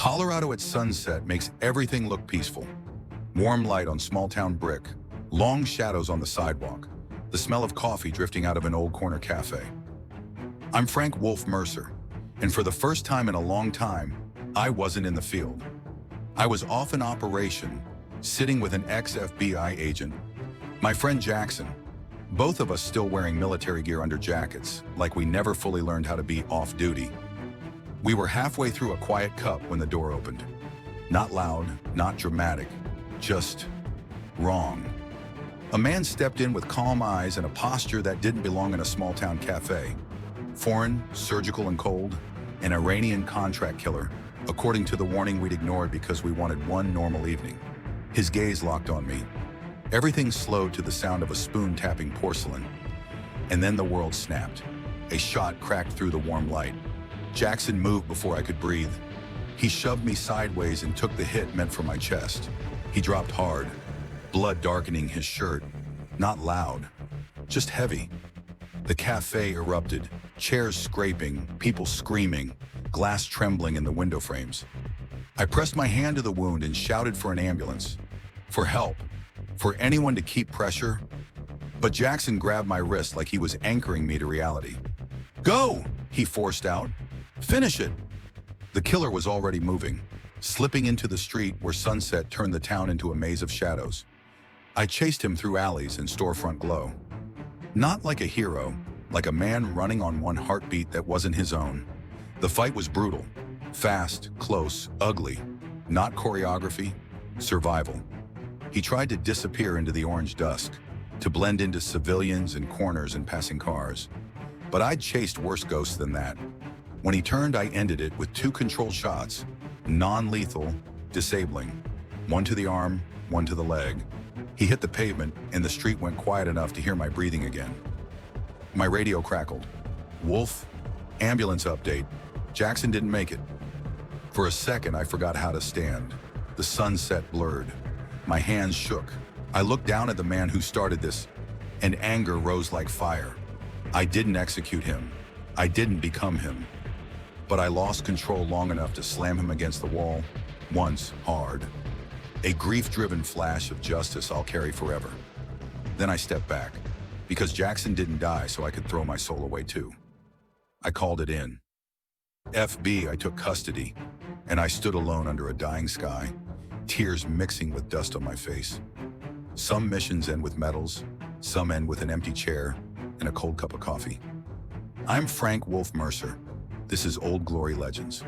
Colorado at sunset makes everything look peaceful. Warm light on small-town brick, long shadows on the sidewalk, the smell of coffee drifting out of an old corner cafe. I'm Frank Wolf Mercer, and for the first time in a long time, I wasn't in the field. I was off in operation, sitting with an ex-FBI agent, my friend Jackson, both of us still wearing military gear under jackets, like we never fully learned how to be off-duty. We were halfway through a quiet cup when the door opened. Not loud, not dramatic, just wrong. A man stepped in with calm eyes and a posture that didn't belong in a small-town cafe. Foreign, surgical and cold, an Iranian contract killer, according to the warning we'd ignored because we wanted one normal evening. His gaze locked on me. Everything slowed to the sound of a spoon tapping porcelain. And then the world snapped. A shot cracked through the warm light. Jackson moved before I could breathe. He shoved me sideways and took the hit meant for my chest. He dropped hard, blood darkening his shirt. Not loud, just heavy. The cafe erupted, chairs scraping, people screaming, glass trembling in the window frames. I pressed my hand to the wound and shouted for an ambulance, for help, for anyone to keep pressure. But Jackson grabbed my wrist like he was anchoring me to reality. "Go!" he forced out. "Finish it!" The killer was already moving, slipping into the street where sunset turned the town into a maze of shadows. I chased him through alleys and storefront glow. Not like a hero, like a man running on one heartbeat that wasn't his own. The fight was brutal, fast, close, ugly. Not choreography, survival. He tried to disappear into the orange dusk, to blend into civilians and corners and passing cars. But I'd chased worse ghosts than that. When he turned, I ended it with 2 controlled shots, non-lethal, disabling. One to the arm, one to the leg. He hit the pavement, and the street went quiet enough to hear my breathing again. My radio crackled. "Wolf, ambulance update. Jackson didn't make it." For a second, I forgot how to stand. The sunset blurred. My hands shook. I looked down at the man who started this, and anger rose like fire. I didn't execute him. I didn't become him. But I lost control long enough to slam him against the wall, once, hard. A grief-driven flash of justice I'll carry forever. Then I stepped back, because Jackson didn't die so I could throw my soul away too. I called it in. FB, I took custody, and I stood alone under a dying sky, tears mixing with dust on my face. Some missions end with medals, some end with an empty chair and a cold cup of coffee. I'm Frank Wolf Mercer. This is Old Glory Legends.